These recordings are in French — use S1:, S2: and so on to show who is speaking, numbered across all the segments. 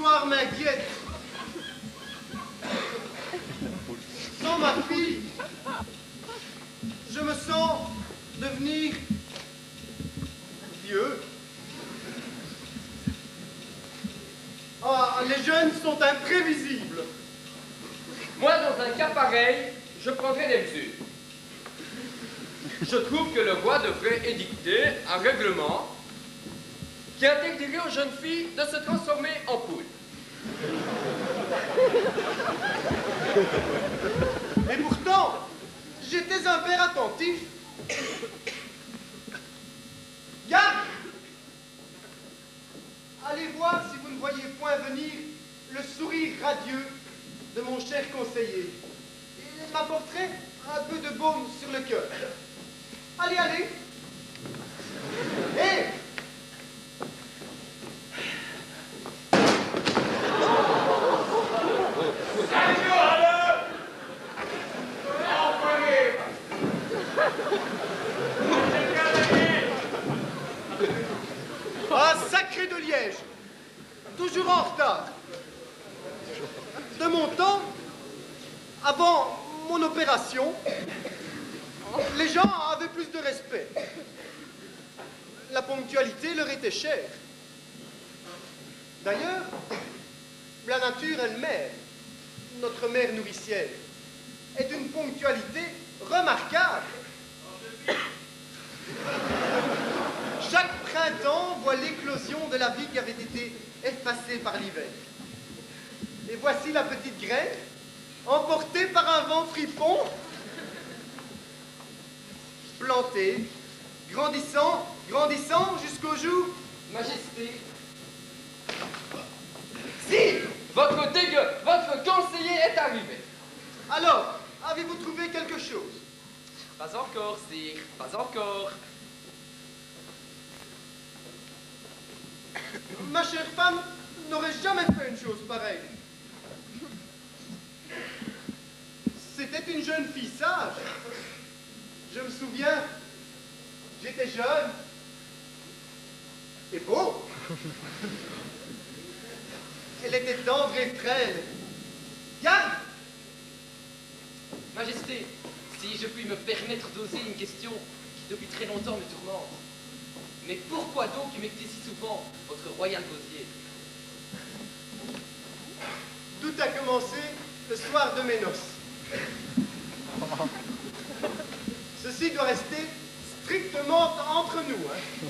S1: soir m'inquiète. Sans ma fille, je me sens devenir vieux. Ah, les jeunes sont imprévisibles.
S2: Moi, dans un cas pareil, je prendrais des mesures. Je trouve que le roi devrait édicter un règlement qui interdirait aux jeunes filles de se transformer en poule.
S1: Et pourtant, j'étais un père attentif. Garde! Allez voir si vous ne voyez point venir le sourire radieux de mon cher conseiller. Il m'apporterait un peu de baume sur le cœur. Allez, allez! Hé! Ah, sacré de Liège! Toujours en retard. De mon temps, avant mon opération, les gens avaient plus de respect. La ponctualité leur était chère. D'ailleurs, la nature elle-même, notre mère nourricière, est d'une ponctualité remarquable. Chaque printemps voit l'éclosion de la vie qui avait été effacée par l'hiver. Et voici la petite graine, emportée par un vent fripon, plantée, grandissant, grandissant jusqu'au jour...
S2: Majesté,
S1: Si!
S2: votre conseiller est arrivé.
S1: Alors, avez-vous trouvé quelque chose?
S2: Pas encore, sire, pas encore.
S1: Ma chère femme n'aurait jamais fait une chose pareille. C'était une jeune fille sage. Je me souviens, j'étais jeune et beau. Elle était tendre et frêle. Garde!
S2: Majesté, si je puis me permettre d'oser une question qui depuis très longtemps me tourmente. Mais pourquoi donc humecter si souvent votre royal gosier?
S1: Tout a commencé le soir de mes noces. Ceci doit rester strictement entre nous. Hein.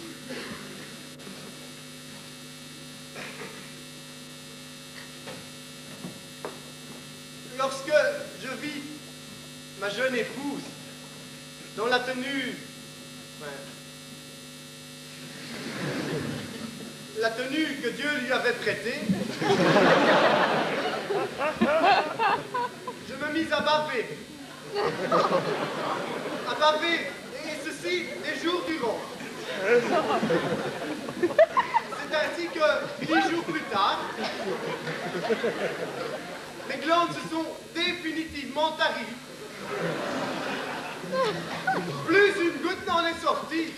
S1: Lorsque je vis ma jeune épouse dans la tenue... la tenue que Dieu lui avait prêtée, je me mis à baver. À baver, et ceci des jours durant. C'est ainsi que 10 jours plus tard, mes glandes se sont définitivement taries. Plus une goutte n'en est sortie.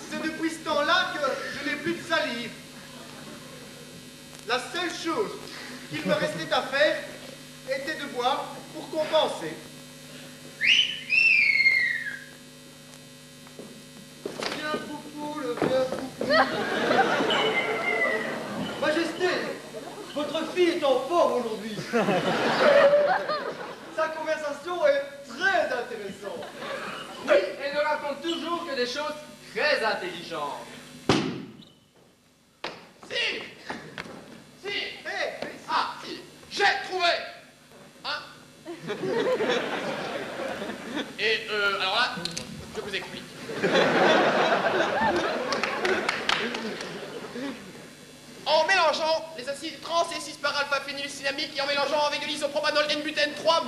S1: C'est depuis ce temps-là que je n'ai plus de salive. La seule chose qu'il me restait à faire était de boire pour compenser. Viens, Poupoule, viens, Poupoule. Majesté, votre fille est en forme aujourd'hui. Sa conversation est très intéressante.
S2: Oui, elle ne raconte toujours que des choses très intelligentes.
S3: Si! Si!
S1: Hé,
S3: Ah, si! J'ai trouvé! Hein? Et, alors là, je vous explique. En mélangeant les acides trans et 6 par alpha phénylcynamique et en mélangeant avec de l'isopropanol N-butène 3,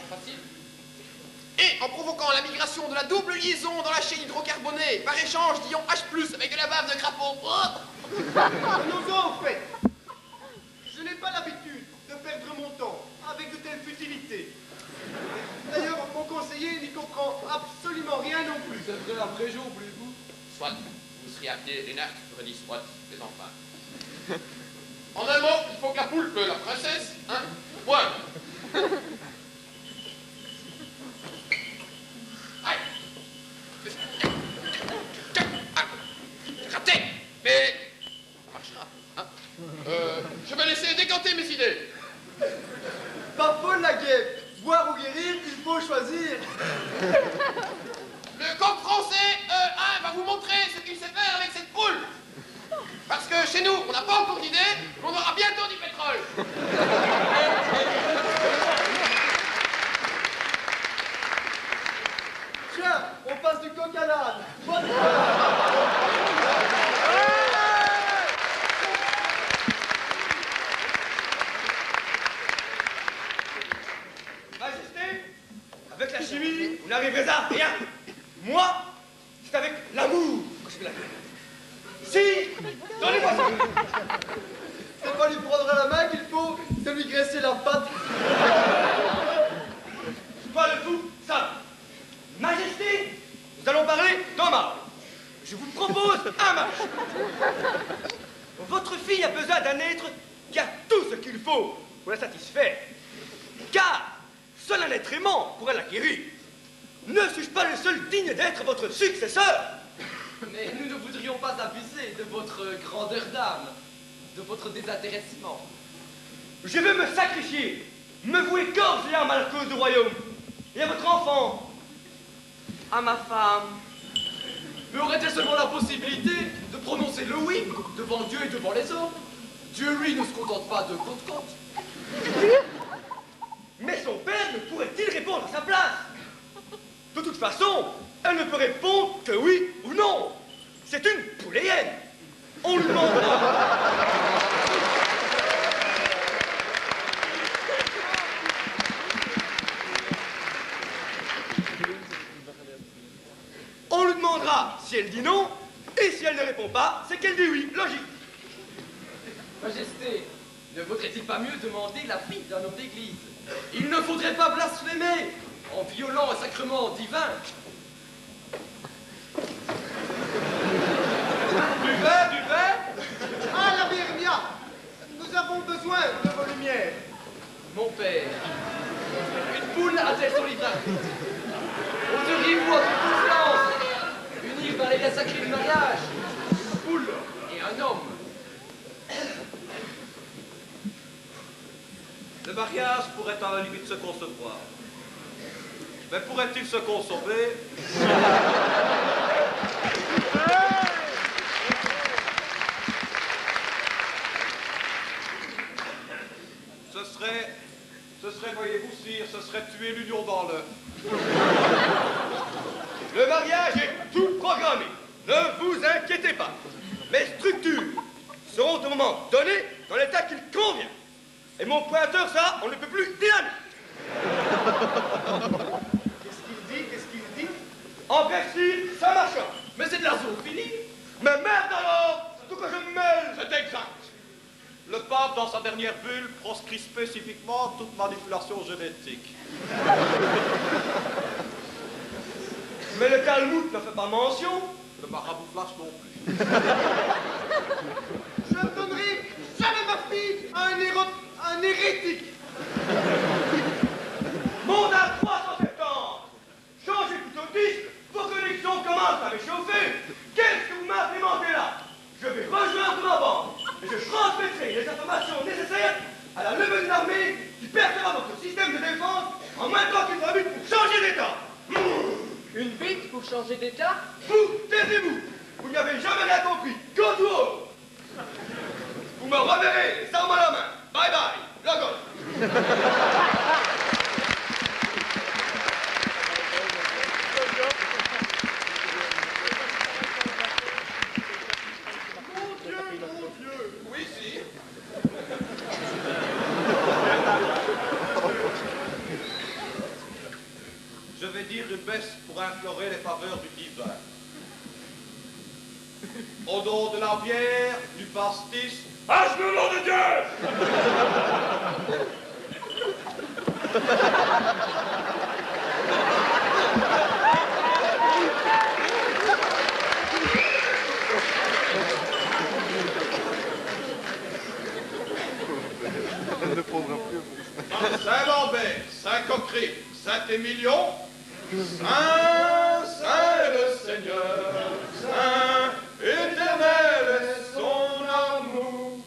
S3: facile. Et en provoquant la migration de la double liaison dans la chaîne hydrocarbonée par échange d'ions H+, avec de la bave de crapaud.
S1: nous en fait. Je n'ai pas l'habitude de perdre mon temps avec de telles futilités. D'ailleurs, mon conseiller n'y comprend absolument rien non plus.
S2: C'est vrai, après jour, voulez-vous?
S3: Soit, vous et à pied, les nerfs, redis soit, les enfants. En un mot, il faut que la poulpe, la princesse, hein, point. Aïe. Raté. Mais ça marchera, hein. Je vais laisser décanter mes idées.
S1: Pas folle la guêpe. Boire ou guérir, il faut choisir.
S3: Le coq français, va vous montrer ce qu'il sait faire avec cette poule. Parce que chez nous, on n'a pas encore d'idée, mais on aura bientôt du pétrole.
S1: Tiens, on passe du coq à l'âne.
S4: Majesté, avec la chimie, vous n'arriverez à rien. Moi, c'est avec l'amour que je fais la guerre. Si, donnez-moi ça.
S1: C'est pas lui prendre la main qu'il faut, c'est lui graisser la patte.
S4: Pas le tout, ça. Majesté, nous allons parler d'un mâle. Je vous propose un match. Votre fille a besoin d'un être qui a tout ce qu'il faut pour la satisfaire. Car seul un être aimant pourrait l'acquérir. Ne suis-je pas le seul digne d'être votre successeur?
S5: Mais nous ne voudrions pas abuser de votre grandeur d'âme, de votre désintéressement.
S4: Je veux me sacrifier, me vouer corps et âme à la cause du royaume, et à votre enfant, à ma femme.
S5: Mais aurait-elle seulement la possibilité de prononcer le oui devant Dieu et devant les hommes? Dieu, lui, ne se contente pas de côte-côte.
S4: Mais son père ne pourrait-il répondre à sa place? De toute façon, elle ne peut répondre que oui ou non. C'est une pouléenne. On lui demandera. On lui demandera si elle dit non, et si elle ne répond pas, c'est qu'elle dit oui. Logique.
S5: Majesté, ne vaudrait-il pas mieux demander la fille d'un homme d'église? Il ne faudrait pas blasphémer en violant un sacrement divin.
S4: Du vin.
S1: Ah, la Birmia, nous avons besoin de vos lumières.
S5: Mon père, une poule a-t-elle son livre? Oseriez-vous en toute confiance unir par les liens sacrés du mariage une poule et un homme?
S6: Le mariage pourrait à la limite se concevoir. Mais pourrait-il se consommer? Ce serait, voyez-vous, sire, ce serait tuer l'union dans l'œuf.
S4: Le mariage est tout programmé. Ne vous inquiétez pas. Mes structures seront au moment donné dans l'état qu'il convient. Et mon pointeur sera, on ne peut plus dynamique.
S1: Qu'est-ce qu'il dit?
S4: En bref, sire, ça marchera.
S5: Mais c'est de la zoophilie.
S4: Mais merde alors, surtout que je me mêle.
S3: C'est exact.
S6: Le pape, dans sa dernière bulle, proscrit spécifiquement toute manipulation génétique.
S4: Mais le Talmud ne fait pas mention.
S6: Le marabouflage non plus.
S1: Je ne donnerai jamais ma fille à un hérétique.
S4: Mandat 370. Changez plutôt de disque. Vos connexions commencent à m'échauffer. Qu'est-ce que vous m'implémentez là? Je vais rejoindre ma bande et je transmettrai les informations nécessaires à la levée d'une armée qui percera votre système de défense en même temps qu'il fera but pour changer d'état.
S5: Une bite pour changer d'état?
S4: Vous, taisez-vous. Vous n'avez jamais rien compris. Go to home. Vous me reverrez les armes à la main. Bye bye, la gauche.
S3: Mon Dieu. Oui, si.
S6: Je vais dire une messe pour implorer les faveurs du divin. Au nom de la bière, du pastis,
S4: À genoux, nom de Dieu.
S3: Saint-Lambert, Saint-Coquerel, Saint-Émilion, Saint, Saint est le Seigneur, Saint, éternel est son amour.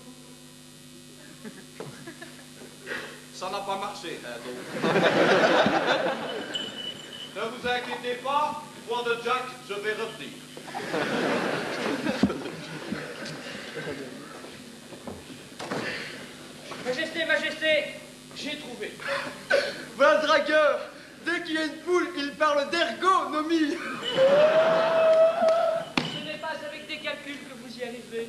S6: Ça n'a pas marché, hein, donc. Ne vous inquiétez pas, voix de Jack, je vais revenir.
S5: Majesté, Majesté, j'ai trouvé.
S1: Voilà le dragueur. Dès qu'il y a une poule, il parle d'ergonomie.
S5: Ce n'est pas avec des calculs que vous y arriverez.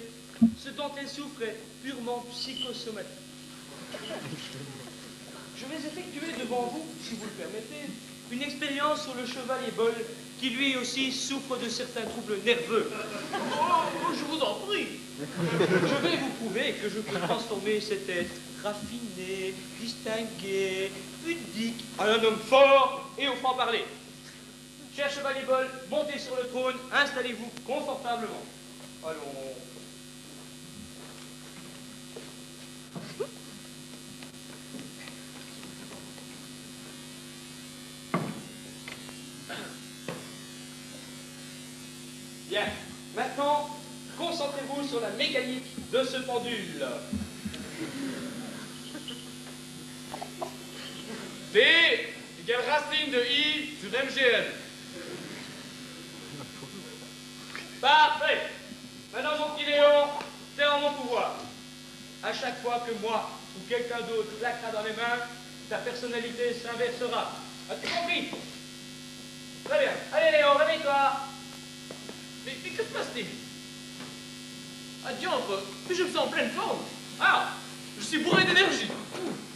S5: Ce dont elle souffre est purement psychosomatique. Je vais effectuer devant vous, si vous le permettez, une expérience sur le chevalier Boll, qui lui aussi souffre de certains troubles nerveux. Oh, je vous en prie. Je vais vous prouver que je peux transformer cet être raffiné, distingué, pudique, en un homme fort et au franc-parler. Cher chevalier Boll, montez sur le trône, installez-vous confortablement. Allons. Bien. Maintenant, concentrez-vous sur la mécanique de ce pendule.
S2: T égale racine de I sur MGN.
S5: Parfait. Maintenant, mon petit Léon, c'est en mon pouvoir. À chaque fois que moi ou quelqu'un d'autre claquera dans les mains, ta personnalité s'inversera. As-tu compris? Très bien. Allez Léon, réveille-toi.
S2: Mais que se passe-t-il? Ah diantre, mais je me sens en pleine forme. Ah, je suis bourré d'énergie.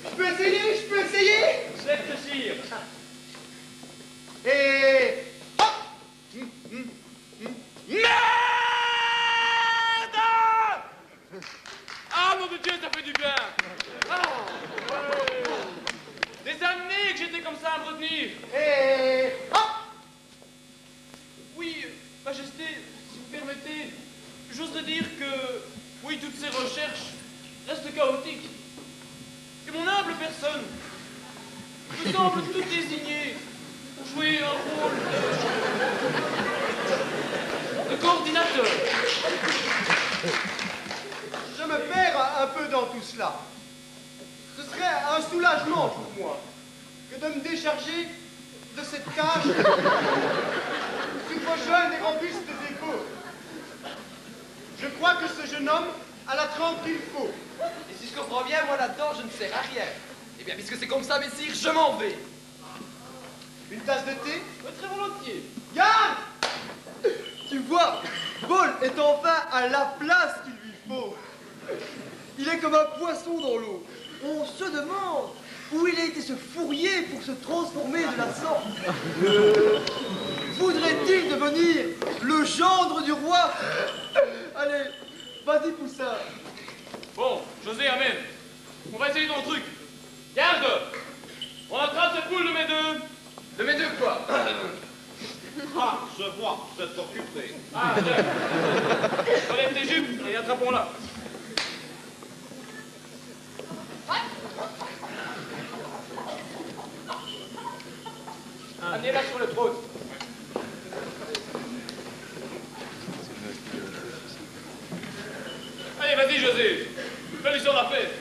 S1: Je peux essayer, je peux essayer.
S5: Certes, sire.
S1: Et... hop.
S2: Merde! Ah mon Dieu, ça fait du bien. Ah, ouais. Des années que j'étais comme ça à me retenir.
S1: Et... hop.
S2: Oui, Majesté, si vous permettez, j'oserais dire que, oui, toutes ces recherches restent chaotiques. Et mon humble personne me semble tout désignée pour jouer un rôle de coordinateur.
S1: Je me perds un peu dans tout cela. Ce serait un soulagement pour moi que de me décharger de cette tâche super jeune et robuste des défauts. Je crois que ce jeune homme a la trempe qu'il faut.
S3: Et si je comprends bien, moi là-dedans, je ne sers à rien. Eh bien, puisque c'est comme ça, messire, je m'en vais.
S1: Une tasse de thé?
S2: Très volontiers.
S1: Yann! Tu vois, Boll est enfin à la place qu'il lui faut. Il est comme un poisson dans l'eau. On se demande où il a été se fourrier pour se transformer de la sorte. Voudrait-il devenir le gendre du roi? Allez, vas-y, Poussin.
S2: Bon, José, amène. On va essayer ton truc. Garde! On attrape cette poule de mes deux.
S3: De mes deux quoi?
S6: Ah, je vois, vous êtes occupé.
S2: Ah, tiens. Enlève tes jupes et attrapons-la. Amenez-la sur le trône. Allez, vas-y, José. Fais-lui sur la fête.